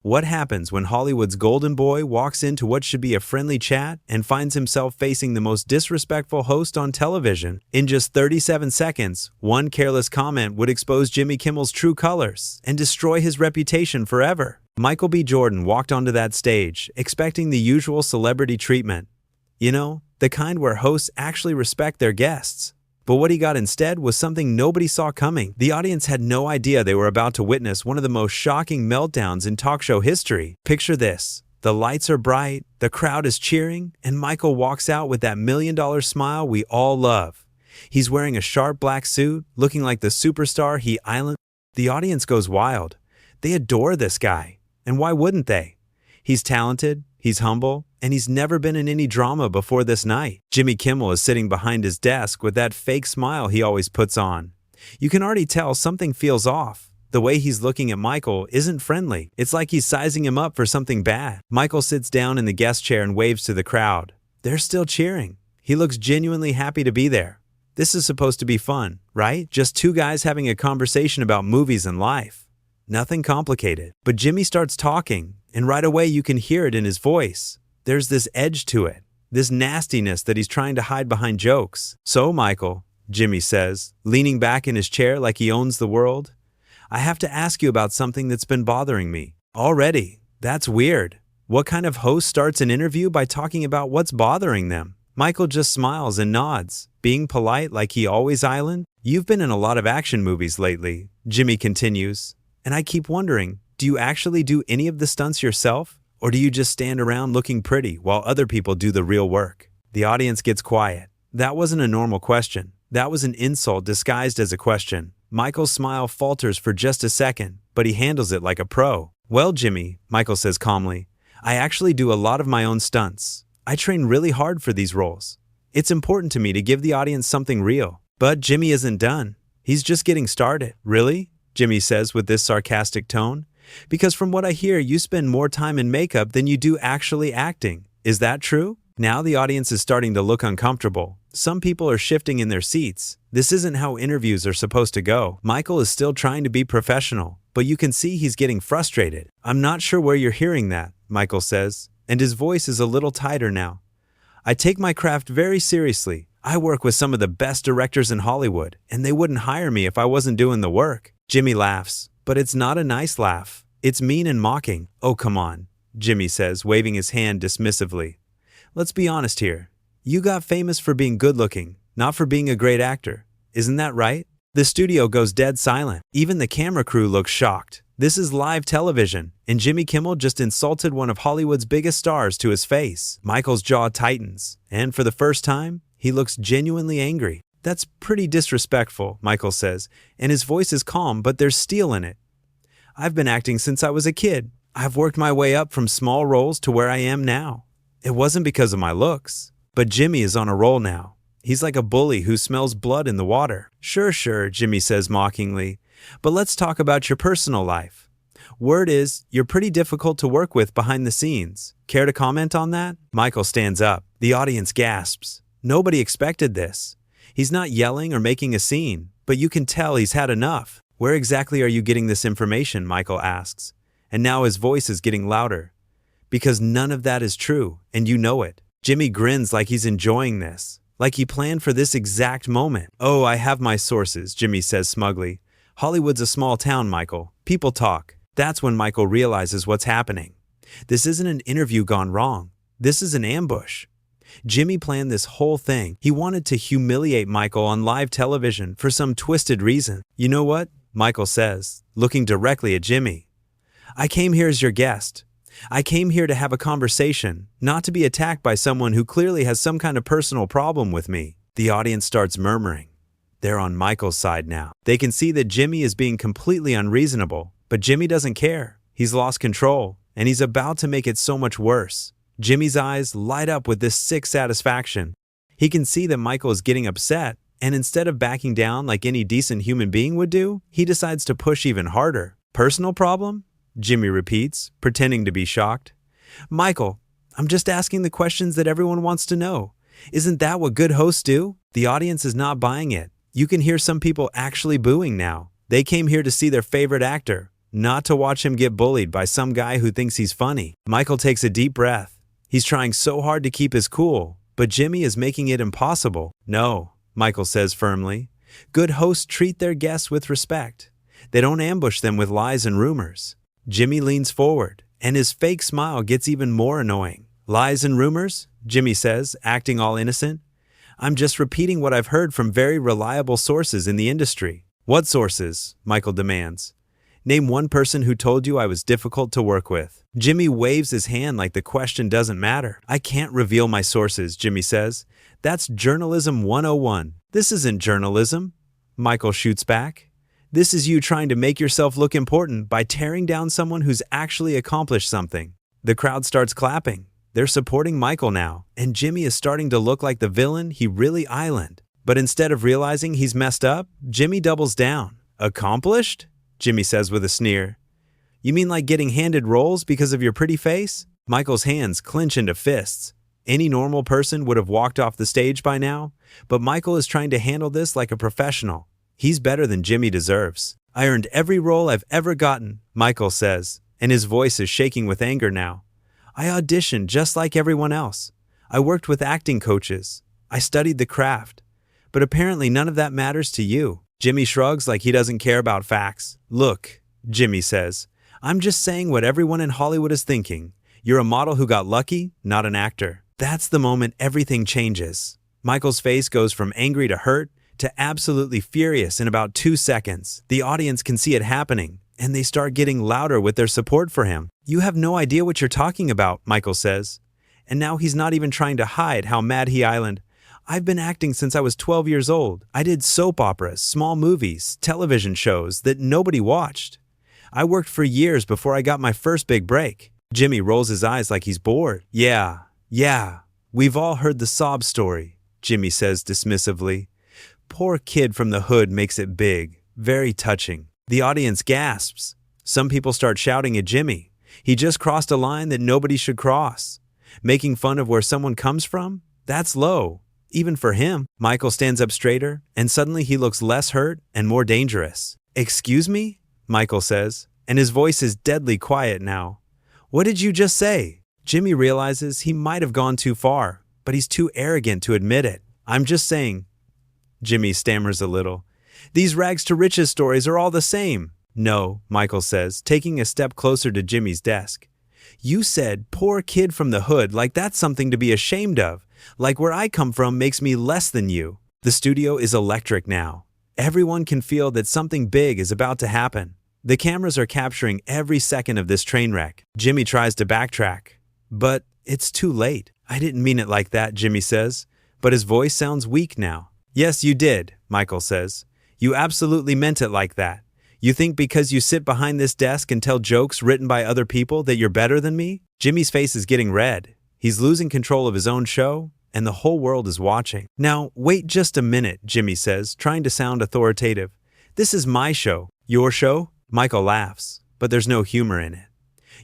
What happens when Hollywood's golden boy walks into what should be a friendly chat and finds himself facing the most disrespectful host on television? In just 37 seconds, one careless comment would expose Jimmy Kimmel's true colors and destroy his reputation forever. Michael B. Jordan walked onto that stage, expecting the usual celebrity treatment. You know, the kind where hosts actually respect their guests. But what he got instead was something nobody saw coming. The audience had no idea they were about to witness one of the most shocking meltdowns in talk show history. Picture this. The lights are bright, the crowd is cheering, and Michael walks out with that $1 million smile we all love. He's wearing a sharp black suit, looking like the superstar he island. The audience goes wild. They adore this guy. And why wouldn't they? He's talented, he's humble, and he's never been in any drama before this night. Jimmy Kimmel is sitting behind his desk with that fake smile he always puts on. You can already tell something feels off. The way he's looking at Michael isn't friendly. It's like he's sizing him up for something bad. Michael sits down in the guest chair and waves to the crowd. They're still cheering. He looks genuinely happy to be there. This is supposed to be fun, right? Just two guys having a conversation about movies and life. Nothing complicated. But Jimmy starts talking, and right away you can hear it in his voice. There's this edge to it, this nastiness that he's trying to hide behind jokes. So, Michael, Jimmy says, leaning back in his chair like he owns the world, I have to ask you about something that's been bothering me. Already? That's weird. What kind of host starts an interview by talking about what's bothering them? Michael just smiles and nods, being polite like he always island. You've been in a lot of action movies lately, Jimmy continues, and I keep wondering, do you actually do any of the stunts yourself? Or do you just stand around looking pretty while other people do the real work? The audience gets quiet. That wasn't a normal question. That was an insult disguised as a question. Michael's smile falters for just a second, but he handles it like a pro. Well, Jimmy, Michael says calmly, I actually do a lot of my own stunts. I train really hard for these roles. It's important to me to give the audience something real. But Jimmy isn't done. He's just getting started. Really? Jimmy says with this sarcastic tone. Because from what I hear, you spend more time in makeup than you do actually acting. Is that true? Now the audience is starting to look uncomfortable. Some people are shifting in their seats. This isn't how interviews are supposed to go. Michael is still trying to be professional, but you can see he's getting frustrated. I'm not sure where you're hearing that, Michael says, and his voice is a little tighter now. I take my craft very seriously. I work with some of the best directors in Hollywood, and they wouldn't hire me if I wasn't doing the work. Jimmy laughs. But it's not a nice laugh. It's mean and mocking. Oh, come on, Jimmy says, waving his hand dismissively. Let's be honest here. You got famous for being good-looking, not for being a great actor. Isn't that right? The studio goes dead silent. Even the camera crew looks shocked. This is live television, and Jimmy Kimmel just insulted one of Hollywood's biggest stars to his face. Michael's jaw tightens, and for the first time, he looks genuinely angry. That's pretty disrespectful, Michael says, and his voice is calm, but there's steel in it. I've been acting since I was a kid. I've worked my way up from small roles to where I am now. It wasn't because of my looks. But Jimmy is on a roll now. He's like a bully who smells blood in the water. Sure, Jimmy says mockingly. But let's talk about your personal life. Word is, you're pretty difficult to work with behind the scenes. Care to comment on that? Michael stands up. The audience gasps. Nobody expected this. He's not yelling or making a scene, but you can tell he's had enough. Where exactly are you getting this information? Michael asks. And now his voice is getting louder. Because none of that is true, and you know it. Jimmy grins like he's enjoying this, like he planned for this exact moment. Oh, I have my sources, Jimmy says smugly. Hollywood's a small town, Michael. People talk. That's when Michael realizes what's happening. This isn't an interview gone wrong. This is an ambush. Jimmy planned this whole thing. He wanted to humiliate Michael on live television for some twisted reason. You know what? Michael says, looking directly at Jimmy. I came here as your guest. I came here to have a conversation, not to be attacked by someone who clearly has some kind of personal problem with me. The audience starts murmuring. They're on Michael's side now. They can see that Jimmy is being completely unreasonable, but Jimmy doesn't care. He's lost control, and he's about to make it so much worse. Jimmy's eyes light up with this sick satisfaction. He can see that Michael is getting upset, and instead of backing down like any decent human being would do, he decides to push even harder. Personal problem? Jimmy repeats, pretending to be shocked. Michael, I'm just asking the questions that everyone wants to know. Isn't that what good hosts do? The audience is not buying it. You can hear some people actually booing now. They came here to see their favorite actor, not to watch him get bullied by some guy who thinks he's funny. Michael takes a deep breath. He's trying so hard to keep his cool, but Jimmy is making it impossible. No, Michael says firmly. Good hosts treat their guests with respect. They don't ambush them with lies and rumors. Jimmy leans forward, and his fake smile gets even more annoying. Lies and rumors? Jimmy says, acting all innocent. I'm just repeating what I've heard from very reliable sources in the industry. What sources? Michael demands. Name one person who told you I was difficult to work with. Jimmy waves his hand like the question doesn't matter. I can't reveal my sources, Jimmy says. That's journalism 101. This isn't journalism, Michael shoots back. This is you trying to make yourself look important by tearing down someone who's actually accomplished something. The crowd starts clapping. They're supporting Michael now, and Jimmy is starting to look like the villain he really islanded. But instead of realizing he's messed up, Jimmy doubles down. Accomplished? Jimmy says with a sneer. You mean like getting handed roles because of your pretty face? Michael's hands clench into fists. Any normal person would have walked off the stage by now, but Michael is trying to handle this like a professional. He's better than Jimmy deserves. I earned every role I've ever gotten, Michael says, and his voice is shaking with anger now. I auditioned just like everyone else. I worked with acting coaches. I studied the craft. But apparently none of that matters to you. Jimmy shrugs like he doesn't care about facts. Look, Jimmy says, I'm just saying what everyone in Hollywood is thinking. You're a model who got lucky, not an actor. That's the moment everything changes. Michael's face goes from angry to hurt to absolutely furious in about 2 seconds. The audience can see it happening, and they start getting louder with their support for him. You have no idea what you're talking about, Michael says. And now he's not even trying to hide how mad he islanded. I've been acting since I was 12 years old. I did soap operas, small movies, television shows that nobody watched. I worked for years before I got my first big break. Jimmy rolls his eyes like he's bored. Yeah, we've all heard the sob story, Jimmy says dismissively. Poor kid from the hood makes it big, very touching. The audience gasps. Some people start shouting at Jimmy. He just crossed a line that nobody should cross. Making fun of where someone comes from? That's low. Even for him. Michael stands up straighter, and suddenly he looks less hurt and more dangerous. Excuse me? Michael says, and his voice is deadly quiet now. What did you just say? Jimmy realizes he might have gone too far, but he's too arrogant to admit it. I'm just saying. Jimmy stammers a little. These rags to riches stories are all the same. No, Michael says, taking a step closer to Jimmy's desk. You said, poor kid from the hood, like that's something to be ashamed of. Like where I come from makes me less than you. The studio is electric now. Everyone can feel that something big is about to happen. The cameras are capturing every second of this train wreck. Jimmy tries to backtrack. But it's too late. I didn't mean it like that, Jimmy says. But his voice sounds weak now. Yes, you did, Michael says. You absolutely meant it like that. You think because you sit behind this desk and tell jokes written by other people that you're better than me? Jimmy's face is getting red. He's losing control of his own show, and the whole world is watching. Now, wait just a minute, Jimmy says, trying to sound authoritative. This is my show. Your show? Michael laughs, but there's no humor in it.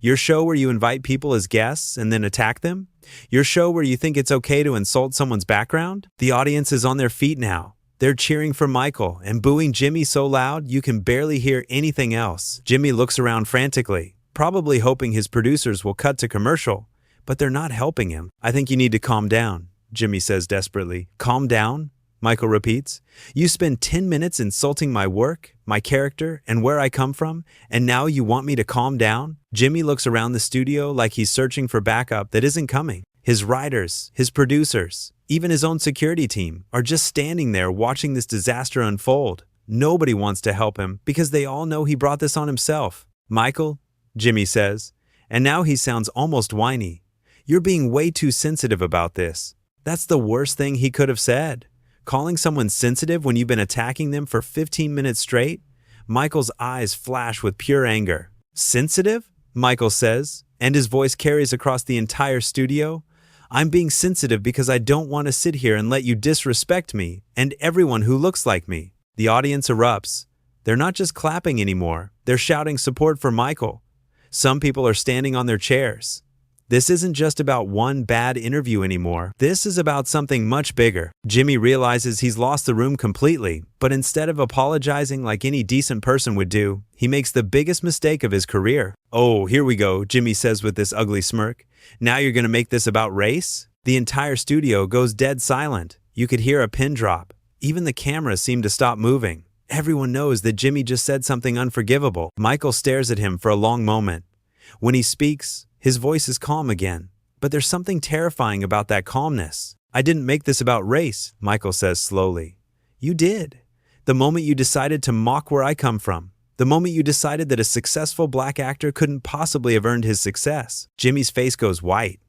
Your show where you invite people as guests and then attack them? Your show where you think it's okay to insult someone's background? The audience is on their feet now. They're cheering for Michael and booing Jimmy so loud you can barely hear anything else. Jimmy looks around frantically, probably hoping his producers will cut to commercial, but they're not helping him. I think you need to calm down, Jimmy says desperately. Calm down? Michael repeats. You spend 10 minutes insulting my work, my character, and where I come from, and now you want me to calm down? Jimmy looks around the studio like he's searching for backup that isn't coming. His writers, his producers, even his own security team are just standing there watching this disaster unfold. Nobody wants to help him because they all know he brought this on himself. Michael, Jimmy says, and now he sounds almost whiny. You're being way too sensitive about this. That's the worst thing he could have said. Calling someone sensitive when you've been attacking them for 15 minutes straight? Michael's eyes flash with pure anger. Sensitive? Michael says, and his voice carries across the entire studio. I'm being sensitive because I don't want to sit here and let you disrespect me and everyone who looks like me. The audience erupts. They're not just clapping anymore. They're shouting support for Michael. Some people are standing on their chairs. This isn't just about one bad interview anymore. This is about something much bigger. Jimmy realizes he's lost the room completely, but instead of apologizing like any decent person would do, he makes the biggest mistake of his career. "Oh, here we go," Jimmy says with this ugly smirk. "Now you're gonna make this about race?" The entire studio goes dead silent. You could hear a pin drop. Even the cameras seem to stop moving. Everyone knows that Jimmy just said something unforgivable. Michael stares at him for a long moment. When he speaks, his voice is calm again, but there's something terrifying about that calmness. "I didn't make this about race," Michael says slowly. "You did. The moment you decided to mock where I come from. The moment you decided that a successful black actor couldn't possibly have earned his success." Jimmy's face goes white.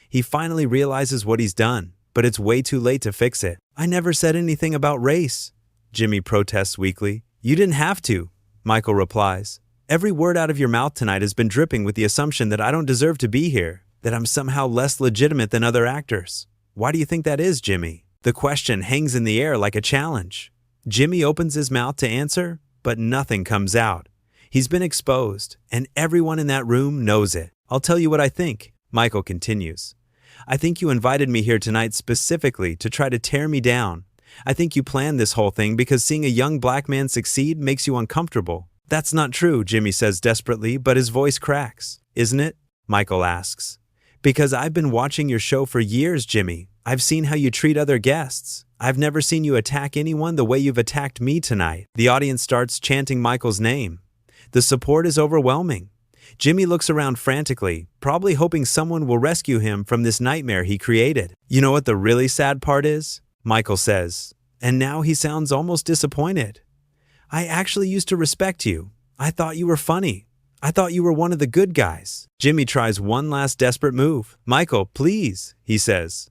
He finally realizes what he's done, but it's way too late to fix it. "I never said anything about race," Jimmy protests weakly. "You didn't have to," Michael replies. "Every word out of your mouth tonight has been dripping with the assumption that I don't deserve to be here, that I'm somehow less legitimate than other actors. Why do you think that is, Jimmy?" The question hangs in the air like a challenge. Jimmy opens his mouth to answer, but nothing comes out. He's been exposed, and everyone in that room knows it. "I'll tell you what I think," Michael continues. "I think you invited me here tonight specifically to try to tear me down. I think you planned this whole thing because seeing a young black man succeed makes you uncomfortable." "That's not true," Jimmy says desperately, but his voice cracks. "Isn't it?" Michael asks. "Because I've been watching your show for years, Jimmy. I've seen how you treat other guests. I've never seen you attack anyone the way you've attacked me tonight." The audience starts chanting Michael's name. The support is overwhelming. Jimmy looks around frantically, probably hoping someone will rescue him from this nightmare he created. "You know what the really sad part is?" Michael says, and now he sounds almost disappointed. "I actually used to respect you. I thought you were funny. I thought you were one of the good guys." Jimmy tries one last desperate move. "Michael, please," he says.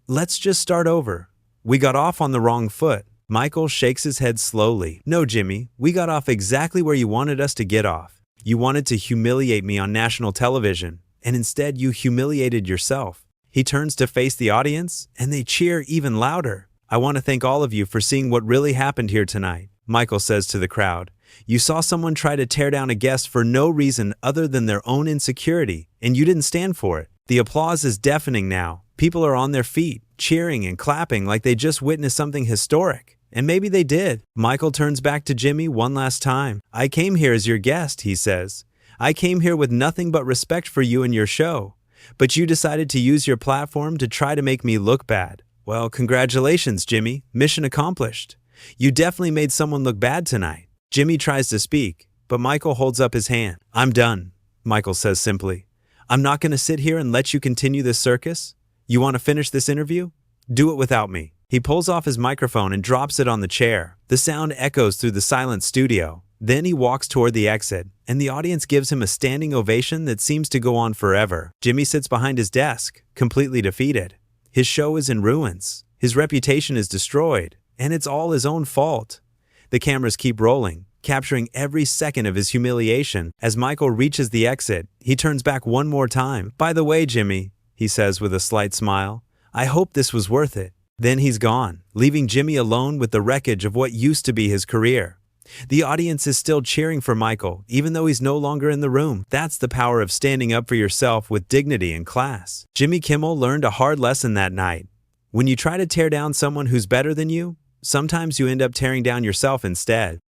"Let's just start over. We got off on the wrong foot." Michael shakes his head slowly. "No, Jimmy, we got off exactly where you wanted us to get off. You wanted to humiliate me on national television, and instead you humiliated yourself." He turns to face the audience, and they cheer even louder. "I want to thank all of you for seeing what really happened here tonight," Michael says to the crowd. "You saw someone try to tear down a guest for no reason other than their own insecurity, and you didn't stand for it." The applause is deafening now. People are on their feet, cheering and clapping like they just witnessed something historic. And maybe they did. Michael turns back to Jimmy one last time. "I came here as your guest," he says. "I came here with nothing but respect for you and your show. But you decided to use your platform to try to make me look bad. Well, congratulations, Jimmy. Mission accomplished. You definitely made someone look bad tonight." Jimmy tries to speak, but Michael holds up his hand. "I'm done," Michael says simply. "I'm not going to sit here and let you continue this circus. You want to finish this interview? Do it without me." He pulls off his microphone and drops it on the chair. The sound echoes through the silent studio. Then he walks toward the exit, and the audience gives him a standing ovation that seems to go on forever. Jimmy sits behind his desk, completely defeated. His show is in ruins. His reputation is destroyed, and it's all his own fault. The cameras keep rolling, capturing every second of his humiliation. As Michael reaches the exit, he turns back one more time. "By the way, Jimmy," he says with a slight smile, "I hope this was worth it." Then he's gone, leaving Jimmy alone with the wreckage of what used to be his career. The audience is still cheering for Michael, even though he's no longer in the room. That's the power of standing up for yourself with dignity and class. Jimmy Kimmel learned a hard lesson that night. When you try to tear down someone who's better than you, sometimes you end up tearing down yourself instead.